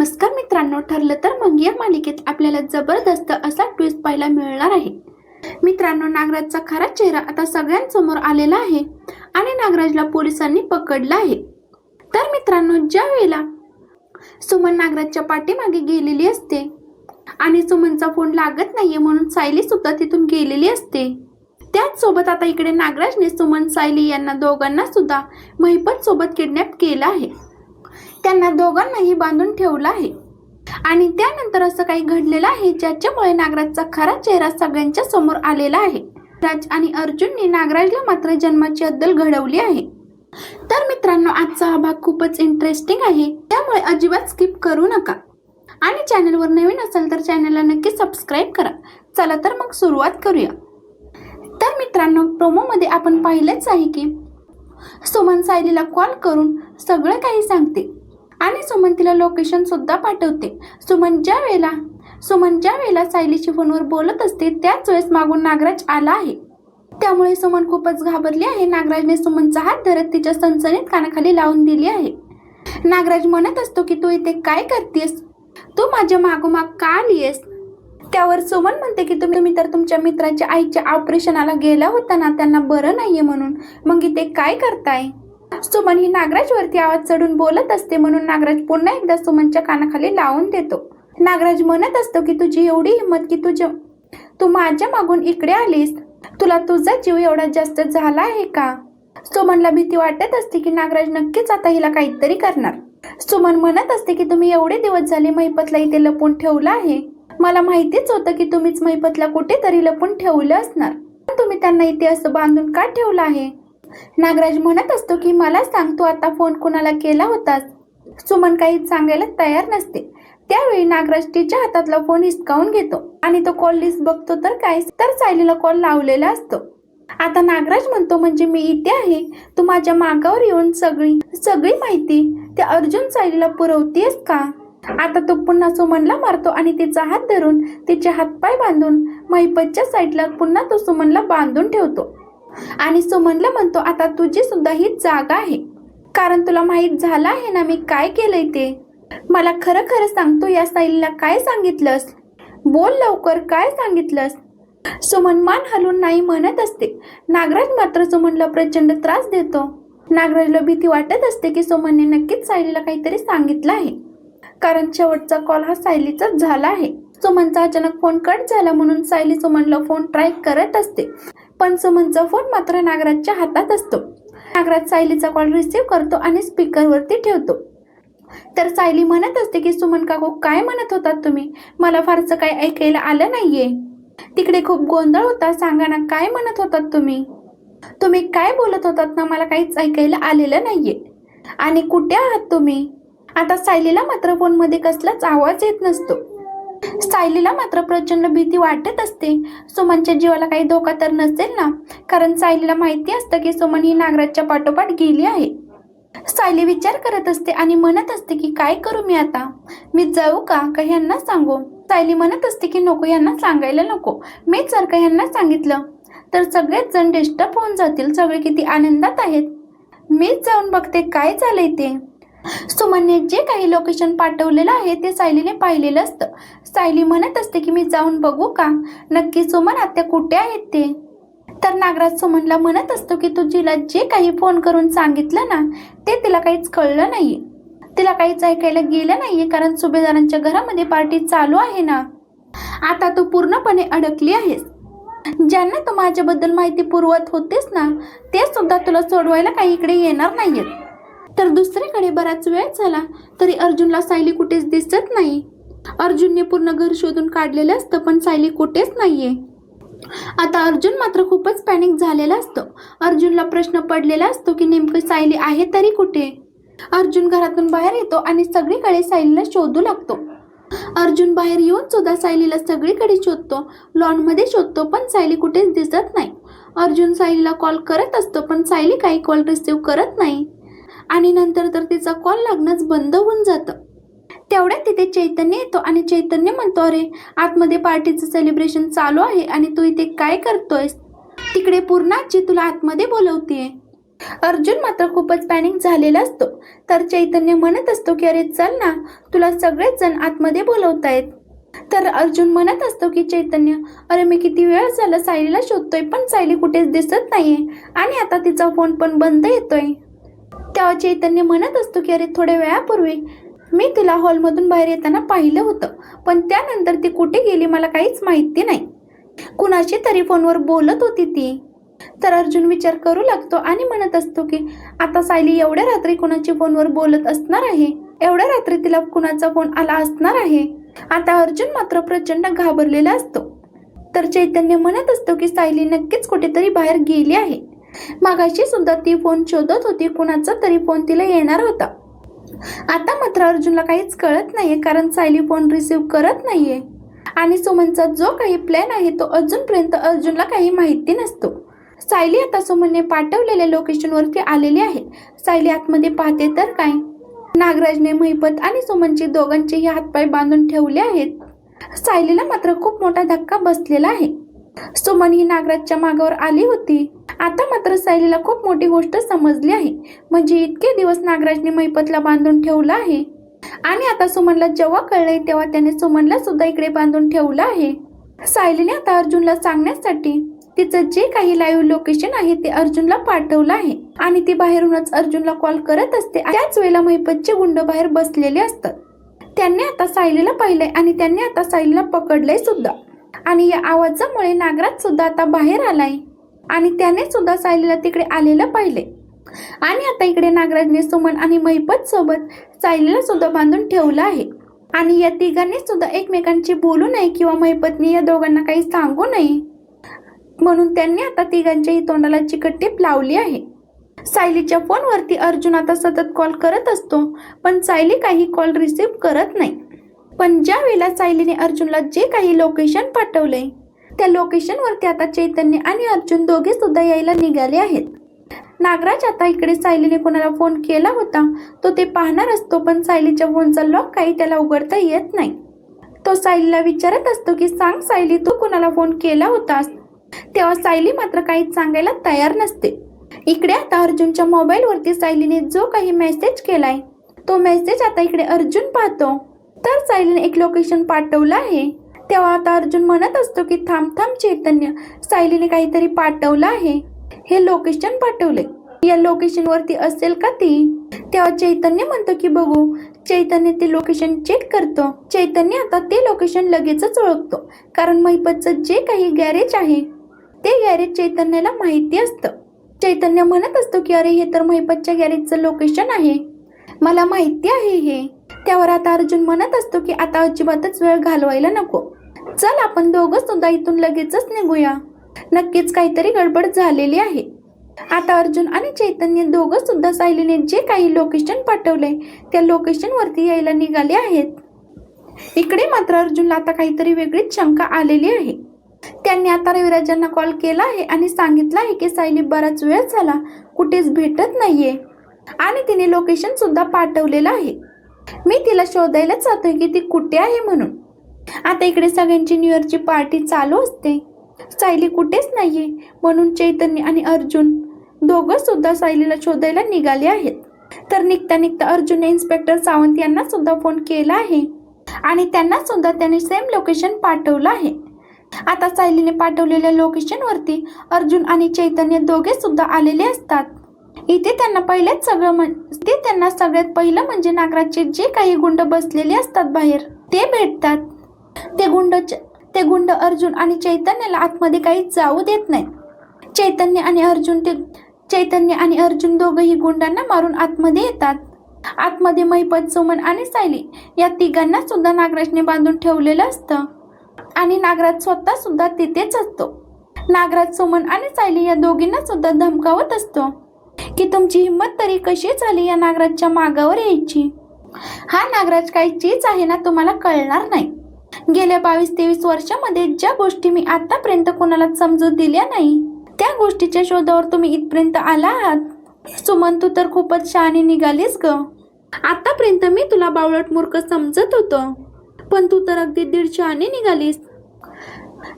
नमस्कार मित्रांनो, ठरलं तर मग या मालिकेत आपल्याला जबरदस्त असा ट्विस्ट पाहायला मिळणार आहे. मित्रांनो, नागराजचा खरा चेहरा आता सगळ्यांसमोर आलेला आहे आणि नागराजला पोलिसांनी पकडलं आहे. तर मित्रांनो, ज्या वेळेला सुमन नागराजच्या पाठीमागे गेलेली असते आणि सुमनचा फोन लागत नाहीये म्हणून सायली सुद्धा तिथून गेलेली असते. त्याच सोबत आता इकडे नागराजने सुमन, सायली यांना दोघांना सुद्धा महिपत सोबत किडनॅप केलं आहे. त्यांना दोघांनाही बांधून ठेवलं आहे आणि त्यानंतर असं काही घडलेलं आहे ज्याच्यामुळे नागराजचा खरा चेहरा सगळ्यांच्या समोर आलेला आहे. राज आणि अर्जुनने नागराजला मात्र जन्माची अद्दल घडवली आहे. तर मित्रांनो, आजचा हा भाग खूपच इंटरेस्टिंग आहे, त्यामुळे अजिबात स्किप करू नका आणि चॅनलवर नवीन असेल तर चॅनलला नक्की सबस्क्राईब करा. चला तर मग सुरुवात करूया. तर मित्रांनो, प्रोमोमध्ये आपण पाहिलेच आहे की सुमन सायलीला कॉल करून सगळं काही सांगते आणि सुमन तिला लोकेशन सुद्धा पाठवते. सुमन ज्या वेळेला सायलीशी फोनवर बोलत असते त्याच वेळेस मागून नागराज आला आहे. त्यामुळे सुमन खूपच घाबरली आहे. नागराजने सुमनचा हात धरत तिच्या सणसणीत कानाखाली लावून दिली आहे. नागराज म्हणत असतो की तू इथे काय करतेस, तू माझ्या मागोमाग का आलीयस. त्यावर सुमन म्हणते की तुम्ही तर तुमच्या मित्राच्या आईच्या ऑपरेशनाला गेला होता ना, त्यांना बरं नाहीये म्हणून, मग इथे काय करताय. सुमन ही नागराजवरती आवाज चढून बोलत असते म्हणून नागराज पुन्हा एकदा सुमनच्या कानाखाली लावून देतो. नागराज म्हणत असतो की तुझी एवढी हिंमत की तू माझ्या मागून इकडे आलीस, तुला तुझा जीव एवढा जास्त झाला आहे का. सुमनला भीती वाटत असते की नागराज नक्कीच आता हिला काहीतरी करणार. सुमन म्हणत असते की तुम्ही एवढे दिवस झाले महिपतला इथे लपून ठेवलं आहे. मला माहितीच होतं की तुम्हीच महिपतला कुठेतरी लपून ठेवलं असणार, पण तुम्ही त्यांना इथे असं बांधून का ठेवलं आहे. नागराज म्हणत असतो की मला सांग, तू आता फोन कुणाला केला होतास. सुमन काही सांगायला तयार नसते. त्यावेळी नागराज तिच्या हातातला फोन हिसकावून घेतो आणि तो कॉल लिस्ट बघतो तर सायलीला कॉल लावलेला असतो. आता नागराज म्हणतो, म्हणजे मी इथे आहे, तू माझ्या मागावर येऊन सगळी माहिती त्या अर्जुन सायलीला पुरवतेस का. आता तो पुन्हा सुमनला मारतो आणि तिचा हात धरून तिचे हातपाय बांधून महिपतच्या साईडला पुन्हा तो सुमनला बांधून ठेवतो आणि सुमनला म्हणतो, आता तुझी सुद्धा हीच जागा आहे, कारण तुला माहित झालं आहे ना मी काय केलंय ते. मला खरं खरं सांगतो, या सायलीला काय सांगितलंस, बोल लवकर, काय सांगितलंस. सुमन मान हलवून नाही म्हणत असते. नागराज मात्र सुमनला प्रचंड त्रास देतो. नागराजला भीती वाटत असते की सुमनने नक्कीच सायलीला काहीतरी सांगितलं आहे, कारण शेवटचा कॉल हा सायलीचाच झाला आहे. सुमनचा अचानक फोन कट झाला म्हणून सायली सुमनला फोन ट्राय करत असते, पण सुमनचा फोन मात्र नागराजच्या हातात असतो. नागराज सायलीचा कॉल रिसीव्ह करतो आणि स्पीकरवरती ठेवतो. तर सायली म्हणत असते की सुमन काकू, काय म्हणत होतात तुम्ही, मला फारसं काय ऐकायला आलं नाहीये. तिकडे खूप गोंधळ होता, सांगा ना काय म्हणत होतात तुम्ही काय बोलत होतात ना, मला काहीच ऐकायला आलेलं नाहीये. आणि कुठे आहात तुम्ही. आता सायलीला मात्र फोनमध्ये कसलाच आवाज येत नसतो. सायलीला मात्र प्रचंड भीती वाटत असते. सुमनच्या जीवाला काही धोका तर नसेल ना, कारण सायलीला माहिती असतं की सुमन ही नागराजच्या पाठोपाठ गेली आहे. सायली विचार करत असते आणि म्हणत असते की काय करू मी आता, मी जाऊ का ह्यांना सांगू. सायली म्हणत असते की नको, ह्यांना सांगायला नको, मीच जर का ह्यांना सांगितलं तर सगळेच जण डिस्टर्ब होऊन जातील, सगळे किती आनंदात आहेत, मीच जाऊन बघते काय झालंय ते. सुमनने जे काही लोकेशन पाठवलेलं आहे ते सायलीने पाहिलेलं असतं. सायली म्हणत असते की मी जाऊन बघू का, नक्की सुमन आत्या कुठे आहेत ते. तर नागराज सुमनला म्हणत असतो की तुझीला जे काही फोन करून सांगितलं ना ते तिला काहीच कळलं नाहीये, तिला काहीच ऐकायला गेलं नाहीये, कारण सुभेदारांच्या घरामध्ये पार्टी चालू आहे ना. आता तू पूर्णपणे अडकली आहेस. ज्यांना तू माझ्याबद्दल माहिती पुरवत होतेस ना ते सुद्धा तुला सोडवायला काही इकडे येणार नाहीयेत. तर दुसरीकडे बराच वेळ झाला तरी अर्जुनला सायली कुठेच दिसत नाही. अर्जुनने पूर्ण घर शोधून काढलेलं असतं पण सायली कुठेच नाहीये. आता अर्जुन मात्र खूपच पॅनिक झालेला असतो. अर्जुनला प्रश्न पडलेला असतो की नेमकी सायली आहे तरी कुठे. अर्जुन घरातून बाहेर येतो आणि सगळीकडे सायलीला शोधू लागतो. अर्जुन बाहेर येऊन सुद्धा सायलीला सगळीकडे शोधतो, लॉनमध्ये शोधतो, पण सायली कुठेच दिसत नाही. अर्जुन सायलीला कॉल करत असतो पण सायली काही कॉल रिसीव्ह करत नाही आणि नंतर तर तिचा कॉल लागणंच बंद होऊन जातं. तेवढ्यात तिथे चैतन्य येतो आणि चैतन्य म्हणतो, अरे आतमध्ये पार्टीचं सेलिब्रेशन चालू आहे आणि तू इथे काय करतोयस. तिकडे पूर्णाची तुला आतमध्ये बोलवतेय. अर्जुन मात्र खूपच पॅनिक झालेला असतो. तर चैतन्य म्हणत असतो की अरे चल ना, तुला सगळेच जण आतमध्ये बोलवतायत. तर अर्जुन म्हणत असतो की चैतन्य, अरे मी किती वेळ झाला सायलीला शोधतोय पण सायली कुठेच दिसत नाहीये आणि आता तिचा फोन पण बंद येतोय. तेव्हा चैतन्य म्हणत असतो की अरे थोड्या वेळापूर्वी मी तिला हॉलमधून बाहेर येताना पाहिलं होतं, पण त्यानंतर ती कुठे गेली मला काहीच माहिती नाही. कुणाशी तरी फोनवर बोलत होती ती. तर अर्जुन विचार करू लागतो आणि म्हणत असतो की आता सायली एवढ्या रात्री कुणाची फोनवर बोलत असणार आहे, एवढ्या रात्री तिला कुणाचा फोन आला असणार आहे. आता अर्जुन मात्र प्रचंड घाबरलेला असतो. तर चैतन्य म्हणत असतो की सायली नक्कीच कुठेतरी बाहेर गेली आहे. मागाशी सुद्धा ती फोन शोधत होती, कुणाचा तरी फोन तिला येणार होता. आता मात्र अर्जुनला काहीच कळत नाहीये, कारण सायली फोन रिसीव्ह करत नाहीये आणि सुमनचा जो काही प्लॅन आहे तो अजूनपर्यंत अर्जुनला काही माहिती नसतो. सायली आता सुमनने पाठवलेल्या लोकेशनवरती आलेली आहे. सायली आतमध्ये पाहते तर काय, नागराजने महिपत आणि सुमनचे दोघांचेही हातपाय बांधून ठेवले आहेत. सायलीला मात्र खूप मोठा धक्का बसलेला आहे. सुमन ही नागराजच्या मागावर आली होती. आता मात्र सायलीला खूप मोठी गोष्ट समजली आहे. म्हणजे इतके दिवस नागराजने महिपतला बांधून ठेवलं आहे आणि आता सुमनला जेव्हा कळलंय तेव्हा त्याने सुमनला सुद्धा इकडे बांधून ठेवलं आहे. सायलीने आता अर्जुनला सांगण्यासाठी तिचं जे काही लाईव्ह लोकेशन आहे ते अर्जुनला पाठवलं आहे आणि ती बाहेरूनच अर्जुनला कॉल करत असते. त्याच वेळेला महिपतचे गुंड बाहेर बसलेले असतात. त्यांनी आता सायलीला पाहिलंय आणि त्यांनी आता सायलीला पकडलंय सुद्धा आणि या आवाजामुळे नागराज सुद्धा आता बाहेर आलाय आणि त्याने सुद्धा सायलीला तिकडे आलेलं पाहिलंय. आणि आता इकडे नागराजने सुमन आणि महिपत सोबत सायलीला सुद्धा बांधून ठेवलं आहे आणि या तिघांनी सुद्धा एकमेकांशी बोलू नये किंवा महिपतने या दोघांना काही सांगू नये म्हणून त्यांनी आता तिघांच्याही तोंडाला चिकट टीप लावली आहे. सायलीच्या फोनवरती अर्जुन आता सतत कॉल करत असतो, पण सायली काही कॉल रिसीव्ह करत नाही. पण ज्या वेळेला सायलीने अर्जुनला जे काही लोकेशन पाठवले त्या लोकेशनवरती आता चैतन्य आणि अर्जुन दोघे सुद्धा यायला निघाले आहेत. नागराज आता इकडे सायलीने कोणाला फोन केला होता तो ते पाहणार असतो, पण सायलीच्या फोनचा लॉक काही त्याला उघडता येत नाही. तो सायलीला विचारत असतो की सांग सायली, तू कोणाला फोन केला होतास? तेव्हा सायली मात्र काहीच सांगायला तयार नसते. इकडे आता अर्जुनच्या मोबाईलवरती सायलीने जो काही मेसेज केलाय तो मेसेज आता इकडे अर्जुन पाहतो. तर सायलीने एक लोकेशन पाठवलं आहे. तेव्हा आता अर्जुन म्हणत असतो की थांब थांब चैतन्य, सायलीने काहीतरी पाठवलं आहे, हे लोकेशन पाठवले, या लोकेशन वरती असेल का ती? तेव्हा चैतन्य म्हणतो की बघू. चैतन्य ते लोकेशन चेक करतो. चैतन्य आता ते लोकेशन लगेचच ओळखतो, कारण महिपतचं जे काही गॅरेज आहे ते गॅरेज चैतन्याला माहिती असतं. चैतन्य म्हणत असतो की अरे हे तर महिपतच्या गॅरेजचं लोकेशन आहे, मला माहिती आहे हे. त्यावर आता अर्जुन म्हणत असतो की आता अजिबातच वेळ घालवायला नको, चल आपण दोघं सुद्धा इथून लगेचच निघूया, नक्कीच काहीतरी गडबड झालेली आहे. आता अर्जुन आणि चैतन्य दोघं सुद्धा सायलीने जे काही लोकेशन पाठवले त्या लोकेशन वरती यायला निघाले आहेत. इकडे मात्र अर्जुनला आता काहीतरी वेगळीच शंका आलेली आहे. त्यांनी आता रविराजांना कॉल केला आहे आणि सांगितलं आहे की सायली बराच वेळ झाला कुठेच भेटत नाहीये आणि तिने लोकेशन सुद्धा पाठवलेलं आहे. मी तिला शोधायला जातोय की ती कुठे आहे म्हणून. आता इकडे सगळ्यांची न्यू इयरची पार्टी चालू असते. सायली कुठेच नाहीये म्हणून चैतन्य आणि अर्जुन दोघं सुद्धा सायलीला शोधायला निघाले आहेत. तर निघता निघता अर्जुनने इन्स्पेक्टर सावंत यांना सुद्धा फोन केला आहे आणि त्यांना सुद्धा त्याने सेम लोकेशन पाठवलं आहे. आता सायलीने पाठवलेल्या लोकेशनवरती अर्जुन आणि चैतन्य दोघे सुद्धा आलेले असतात. इथे त्यांना सगळ्यात पहिलं म्हणजे नागराजचे जे काही गुंड बसलेले असतात बाहेर ते भेटतात. ते गुंड अर्जुन आणि चैतन्याला आतमध्ये काही जाऊ देत नाही. चैतन्य आणि अर्जुन दोघंही गुंडांना मारून आतमध्ये येतात. आतमध्ये महिपत, सुमन आणि सायली या तिघांना सुद्धा नागराजने बांधून ठेवलेलं असतं आणि नागराज स्वतः सुद्धा तिथेच असतो. नागराज सुमन आणि सायली या दोघींना सुद्धा धमकावत असतो की तुमची हिंमत तरी कशी झाली या नागराजच्या मागावर यायची? हा नागराज काही चीज आहे ना, तुम्हाला कळणार नाही. गेल्या 22-23 वर्षामध्ये ज्या गोष्टी मी आतापर्यंत कोणाला समजून दिल्या नाही त्या गोष्टीच्या शोधावर तुम्ही इथपर्यंत आला आहात. सुमन, तू तर खूपच शहाणी निघालीस ग. आतापर्यंत मी तुला बावळट मूर्ख समजत होतो, पण तू तर अगदी दीड शहाणी निघालीस.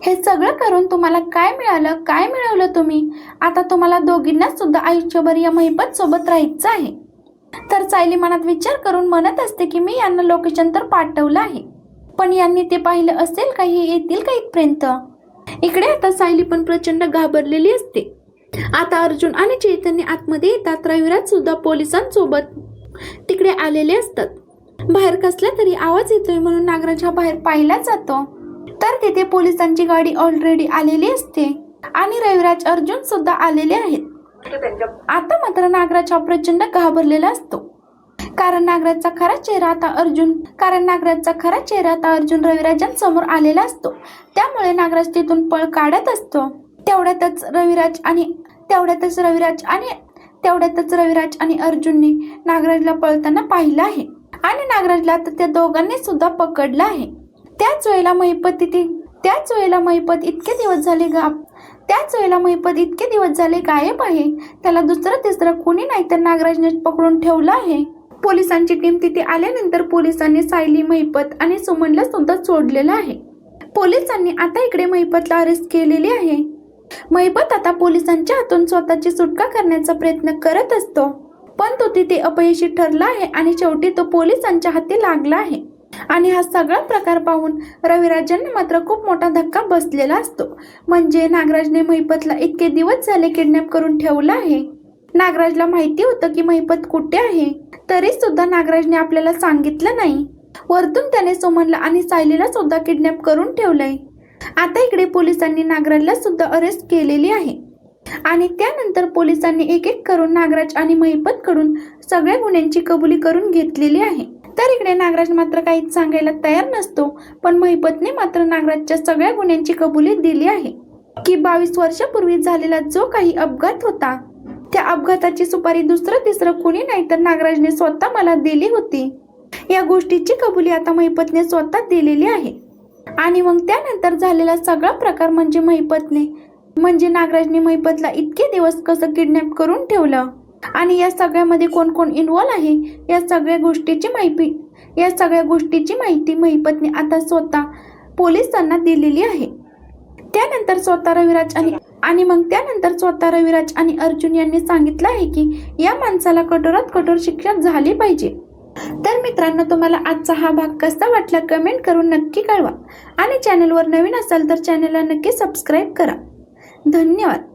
हे सगळं करून तुम्हाला काय मिळालं, काय मिळवलं तुम्ही? आता तुम्हाला दोघींना सुद्धा आयुष्यभर या महिपत सोबत राहायचं आहे. तर सायली मनात विचार करून म्हणत असते की मी यांना लोकेशन तर पाठवलं आहे, पण यांनी ते पाहिलं असेल का, हे येतील का इथपर्यंत? इकडे आता सायली पण प्रचंड घाबरलेली असते. आता अर्जुन आणि चैतन्य आतमध्ये येतात. रविराज सुद्धा पोलिसांसोबत तिकडे आलेले असतात. बाहेर कसला तरी आवाज येतोय म्हणून नागराज हा बाहेर पाहिला जातो. तर तिथे पोलिसांची गाडी ऑलरेडी आलेली असते आणि रविराज अर्जुन सुद्धा आलेले आहेत. आता मात्र नागराज हा प्रचंड घाबरलेला असतो, कारण नागराजचा खरा चेहरा आता अर्जुन रविराजांसमोर आलेला असतो. त्यामुळे नागराज तिथून पळ काढत असतो. तेवढ्यातच रविराज आणि अर्जुनने नागराजला पळताना पाहिलं आहे आणि नागराजला आता त्या दोघांनी सुद्धा पकडलं आहे. त्याच वेळेला महिपत इतके दिवस झाले गायब आहे. त्याला दुसरं तिसरं कोणी नाही तर नागराजने पकडून ठेवलं आहे. पोलिसांची टीम तिथे आल्यानंतर पोलिसांनी सायली, महिपत आणि सुमनला सुद्धा सोडलेलं आहे. पोलिसांनी आता इकडे महिपतला अरेस्ट केलेली आहे. महिपत आता पोलिसांच्या हातून स्वतःची सुटका करण्याचा प्रयत्न करत असतो, पण तो तिथे अपयशी ठरला आहे आणि शेवटी तो पोलिसांच्या हाती लागला आहे. आणि हा सगळा प्रकार पाहून रविराजांना मात्र खूप मोठा धक्का बसलेला असतो. म्हणजे नागराजने महिपतला इतके दिवस झाले किडनॅप करून ठेवलं आहे. नागराजला माहिती होतं की महिपत कुठे आहे, तरी सुद्धा नागराजने आपल्याला सांगितलं नाही. वरतून त्याने सुमनला आणि सायलीला सुद्धा किडनॅप करून ठेवलंय. आता इकडे पोलिसांनी नागराजला सुद्धा अरेस्ट केलेली आहे आणि त्यानंतर पोलिसांनी एक एक करून नागराज आणि महिपत कडून सगळ्या गुन्ह्यांची कबुली करून घेतलेली आहे. तर इकडे नागराज मात्र काहीच सांगायला तयार नसतो, पण महिपतने मात्र नागराजच्या सगळ्या गुन्ह्यांची कबुली दिली आहे की 22 वर्षापूर्वी झालेला जो काही अपघात होता, त्या अपघाताची सुपारी दुसरं तिसरं कुणी नाही तर नागराजने स्वतः मला दिली होती. या गोष्टीची कबुली आता महिपतने स्वतः दिलेली आहे. आणि मग त्यानंतर झालेला सगळा प्रकार म्हणजे नागराजने महिपतला इतके दिवस कसं किडनॅप करून ठेवलं आणि या सगळ्यामध्ये कोण कोण इन्व्हॉल्व आहे, या सगळ्या गोष्टीची माहिती महिपतने आता स्वतः पोलिसांना दिलेली आहे. त्यानंतर स्वतः रविराज आणि अर्जुन यांनी सांगितलं आहे की या माणसाला कठोरात कठोर शिक्षा झाली पाहिजे. तर मित्रांनो, तुम्हाला आजचा हा भाग कसा वाटला कमेंट करून नक्की कळवा आणि चॅनलवर नवीन असाल तर चॅनलला नक्की सबस्क्राईब करा. धन्यवाद.